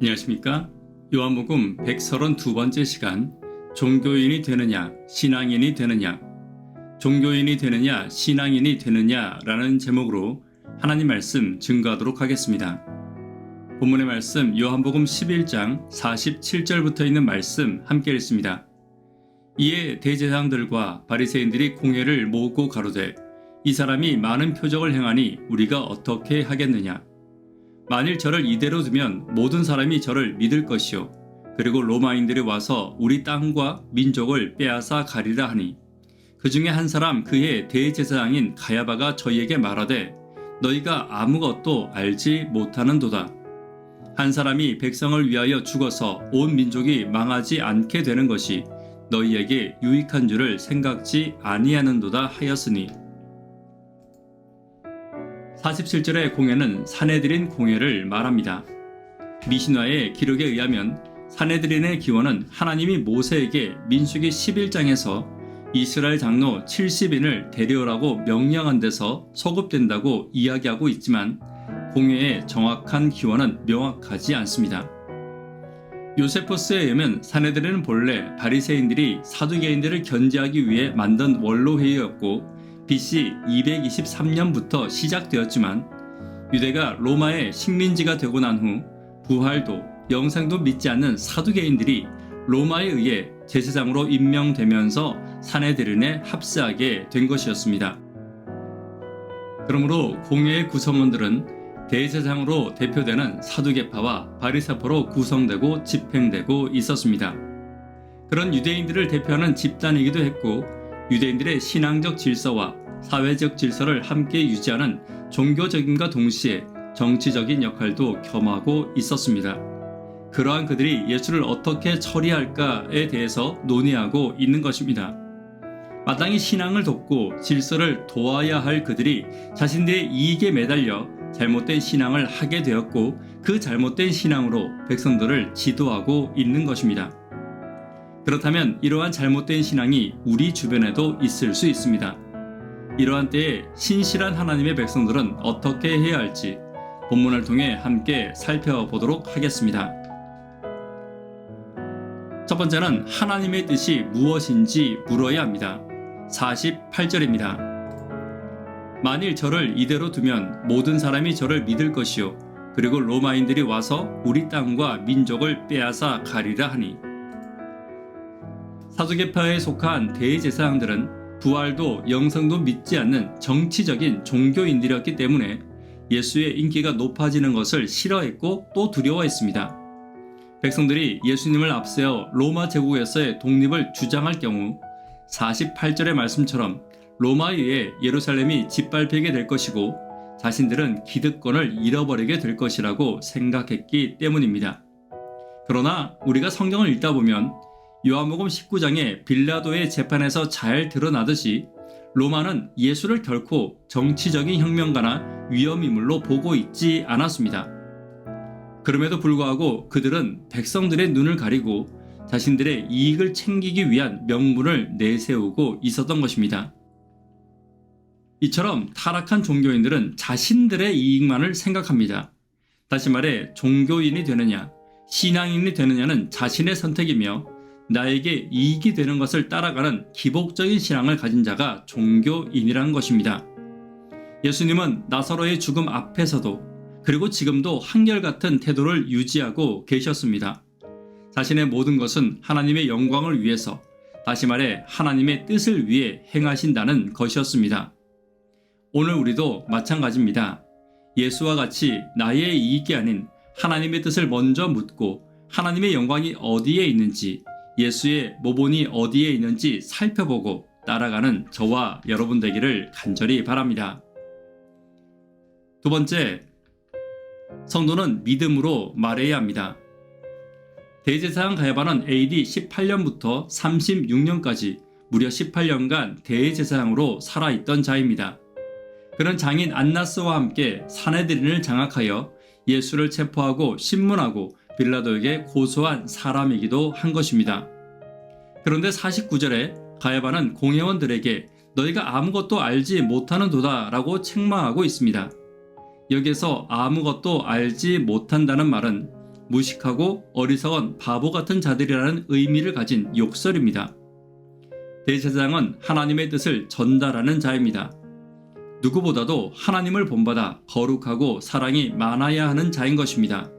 안녕하십니까? 요한복음 132번째 시간, 종교인이 되느냐 신앙인이 되느냐, 종교인이 되느냐 신앙인이 되느냐라는 제목으로 하나님 말씀 증거하도록 하겠습니다. 본문의 말씀 요한복음 11장 47절부터 있는 말씀 함께 읽습니다. 이에 대제사장들과 바리새인들이 공회를 모으고 가로되, 이 사람이 많은 표적을 행하니 우리가 어떻게 하겠느냐? 만일 저를 이대로 두면 모든 사람이 저를 믿을 것이요, 그리고 로마인들이 와서 우리 땅과 민족을 빼앗아 가리라 하니, 그 중에 한 사람 그의 대제사장인 가야바가 저희에게 말하되, 너희가 아무것도 알지 못하는도다. 한 사람이 백성을 위하여 죽어서 온 민족이 망하지 않게 되는 것이 너희에게 유익한 줄을 생각지 아니하는도다 하였으니. 47절의 공회는 사내들인 공회를 말합니다. 미신화의 기록에 의하면 사내들인의 기원은 하나님이 모세에게 민수기 11장에서 이스라엘 장로 70인을 데려오라고 명령한 데서 소급된다고 이야기하고 있지만, 공회의 정확한 기원은 명확하지 않습니다. 요세포스에 의하면 사내들인은 본래 바리새인들이 사두개인들을 견제하기 위해 만든 원로회의였고, BC 223년부터 시작되었지만, 유대가 로마의 식민지가 되고 난 후 부활도 영생도 믿지 않는 사두개인들이 로마에 의해 제사장으로 임명되면서 사내들인에 합세하게 된 것이었습니다. 그러므로 공회의 구성원들은 대제사장으로 대표되는 사두개파와 바리새파로 구성되고 집행되고 있었습니다. 그런 유대인들을 대표하는 집단이기도 했고, 유대인들의 신앙적 질서와 사회적 질서를 함께 유지하는 종교적인과 동시에 정치적인 역할도 겸하고 있었습니다. 그러한 그들이 예수를 어떻게 처리할까에 대해서 논의하고 있는 것입니다. 마땅히 신앙을 돕고 질서를 도와야 할 그들이 자신들의 이익에 매달려 잘못된 신앙을 하게 되었고, 그 잘못된 신앙으로 백성들을 지도하고 있는 것입니다. 그렇다면 이러한 잘못된 신앙이 우리 주변에도 있을 수 있습니다. 이러한 때에 신실한 하나님의 백성들은 어떻게 해야 할지 본문을 통해 함께 살펴보도록 하겠습니다. 첫 번째는 하나님의 뜻이 무엇인지 물어야 합니다. 48절입니다. 만일 저를 이대로 두면 모든 사람이 저를 믿을 것이요, 그리고 로마인들이 와서 우리 땅과 민족을 빼앗아 가리라 하니. 사두개파에 속한 대제사장들은 부활도 영생도 믿지 않는 정치적인 종교인들이었기 때문에 예수의 인기가 높아지는 것을 싫어했고 또 두려워했습니다. 백성들이 예수님을 앞세워 로마 제국에서의 독립을 주장할 경우 48절의 말씀처럼 로마에 의해 예루살렘이 짓밟히게 될 것이고, 자신들은 기득권을 잃어버리게 될 것이라고 생각했기 때문입니다. 그러나 우리가 성경을 읽다 보면 요한복음 19장의 빌라도의 재판에서 잘 드러나듯이 로마는 예수를 결코 정치적인 혁명가나 위험인물로 보고 있지 않았습니다. 그럼에도 불구하고 그들은 백성들의 눈을 가리고 자신들의 이익을 챙기기 위한 명분을 내세우고 있었던 것입니다. 이처럼 타락한 종교인들은 자신들의 이익만을 생각합니다. 다시 말해 종교인이 되느냐 신앙인이 되느냐는 자신의 선택이며, 나에게 이익이 되는 것을 따라가는 기복적인 신앙을 가진 자가 종교인이라는 것입니다. 예수님은 나사로의 죽음 앞에서도 그리고 지금도 한결같은 태도를 유지하고 계셨습니다. 자신의 모든 것은 하나님의 영광을 위해서, 다시 말해 하나님의 뜻을 위해 행하신다는 것이었습니다. 오늘 우리도 마찬가지입니다. 예수와 같이 나의 이익이 아닌 하나님의 뜻을 먼저 묻고 하나님의 영광이 어디에 있는지, 예수의 모본이 어디에 있는지 살펴보고 따라가는 저와 여러분 되기를 간절히 바랍니다. 두 번째, 성도는 믿음으로 말해야 합니다. 대제사장 가야바는 AD 18년부터 36년까지 무려 18년간 대제사장으로 살아있던 자입니다. 그는 장인 안나스와 함께 사내들인을 장악하여 예수를 체포하고 신문하고 빌라도에게 고소한 사람이기도 한 것입니다. 그런데 49절에 가야바는 공회원들에게 너희가 아무것도 알지 못하는도다 라고 책망하고 있습니다. 여기에서 아무것도 알지 못한다는 말은 무식하고 어리석은 바보 같은 자들이라는 의미를 가진 욕설입니다. 대제사장은 하나님의 뜻을 전달하는 자입니다. 누구보다도 하나님을 본받아 거룩하고 사랑이 많아야 하는 자인 것입니다.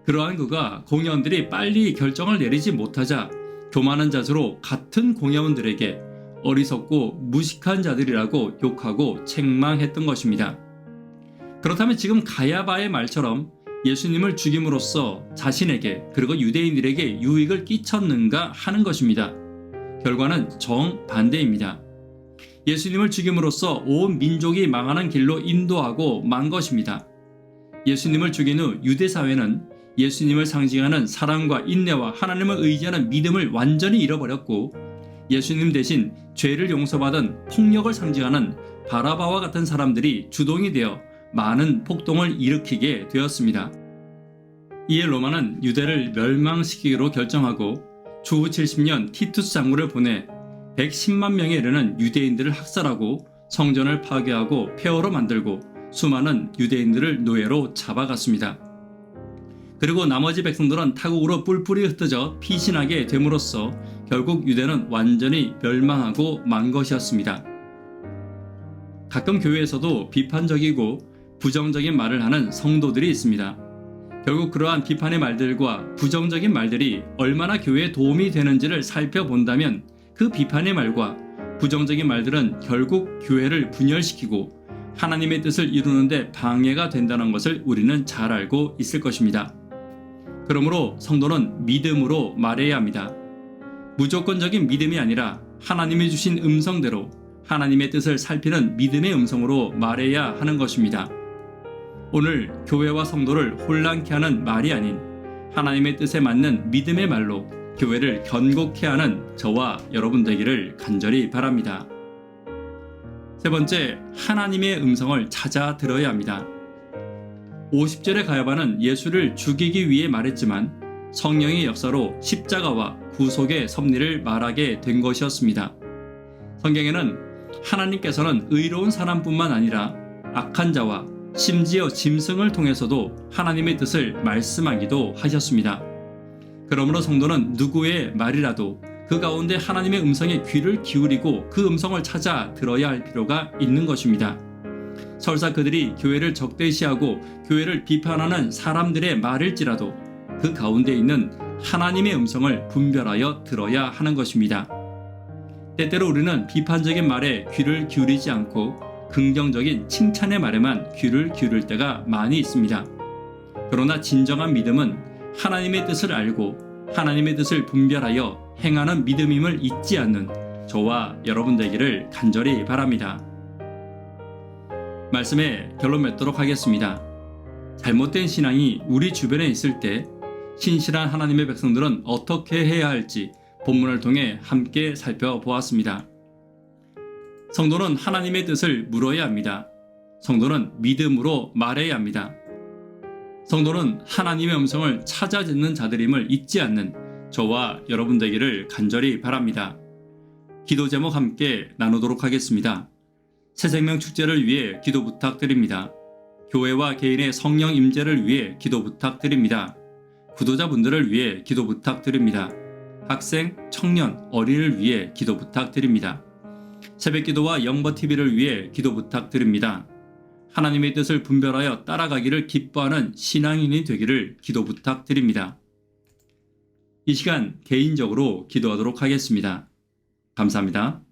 그러한 그가 공회원들이 빨리 결정을 내리지 못하자 교만한 자세로 같은 공회원들에게 어리석고 무식한 자들이라고 욕하고 책망했던 것입니다. 그렇다면 지금 가야바의 말처럼 예수님을 죽임으로써 자신에게 그리고 유대인들에게 유익을 끼쳤는가 하는 것입니다. 결과는 정반대입니다. 예수님을 죽임으로써 온 민족이 망하는 길로 인도하고 만 것입니다. 예수님을 죽인 후 유대 사회는 예수님을 상징하는 사랑과 인내와 하나님을 의지하는 믿음을 완전히 잃어버렸고 예수님 대신 죄를 용서받은 폭력을 상징하는 바라바와 같은 사람들이 주동이 되어 많은 폭동을 일으키게 되었습니다. 이에 로마는 유대를 멸망시키기로 결정하고 주후 70년 티투스 장군을 보내 110만 명에 이르는 유대인들을 학살하고 성전을 파괴하고 폐허로 만들고 수많은 유대인들을 노예로 잡아갔습니다. 그리고 나머지 백성들은 타국으로 뿔뿔이 흩어져 피신하게 됨으로써 결국 유대는 완전히 멸망하고 만 것이었습니다. 가끔 교회에서도 비판적이고 부정적인 말을 하는 성도들이 있습니다. 결국 그러한 비판의 말들과 부정적인 말들이 얼마나 교회에 도움이 되는지를 살펴본다면 그 비판의 말과 부정적인 말들은 결국 교회를 분열시키고 하나님의 뜻을 이루는데 방해가 된다는 것을 우리는 잘 알고 있을 것입니다. 그러므로 성도는 믿음으로 말해야 합니다. 무조건적인 믿음이 아니라 하나님이 주신 음성대로 하나님의 뜻을 살피는 믿음의 음성으로 말해야 하는 것입니다. 오늘 교회와 성도를 혼란케 하는 말이 아닌 하나님의 뜻에 맞는 믿음의 말로 교회를 견고케 하는 저와 여러분 되기를 간절히 바랍니다. 세 번째, 하나님의 음성을 찾아 들어야 합니다. 50절의 가야바는 예수를 죽이기 위해 말했지만 성령의 역사로 십자가와 구속의 섭리를 말하게 된 것이었습니다. 성경에는 하나님께서는 의로운 사람뿐만 아니라 악한 자와 심지어 짐승을 통해서도 하나님의 뜻을 말씀하기도 하셨습니다. 그러므로 성도는 누구의 말이라도 그 가운데 하나님의 음성에 귀를 기울이고 그 음성을 찾아 들어야 할 필요가 있는 것입니다. 설사 그들이 교회를 적대시하고 교회를 비판하는 사람들의 말일지라도 그 가운데 있는 하나님의 음성을 분별하여 들어야 하는 것입니다. 때때로 우리는 비판적인 말에 귀를 기울이지 않고 긍정적인 칭찬의 말에만 귀를 기울일 때가 많이 있습니다. 그러나 진정한 믿음은 하나님의 뜻을 알고 하나님의 뜻을 분별하여 행하는 믿음임을 잊지 않는 저와 여러분 되기를 간절히 바랍니다. 말씀에 결론 맺도록 하겠습니다. 잘못된 신앙이 우리 주변에 있을 때 신실한 하나님의 백성들은 어떻게 해야 할지 본문을 통해 함께 살펴보았습니다. 성도는 하나님의 뜻을 물어야 합니다. 성도는 믿음으로 말해야 합니다. 성도는 하나님의 음성을 찾아 듣는 자들임을 잊지 않는 저와 여러분 되기를 간절히 바랍니다. 기도 제목 함께 나누도록 하겠습니다. 새생명 축제를 위해 기도 부탁드립니다. 교회와 개인의 성령 임재를 위해 기도 부탁드립니다. 구도자분들을 위해 기도 부탁드립니다. 학생, 청년, 어린이를 위해 기도 부탁드립니다. 새벽기도와 영버TV를 위해 기도 부탁드립니다. 하나님의 뜻을 분별하여 따라가기를 기뻐하는 신앙인이 되기를 기도 부탁드립니다. 이 시간 개인적으로 기도하도록 하겠습니다. 감사합니다.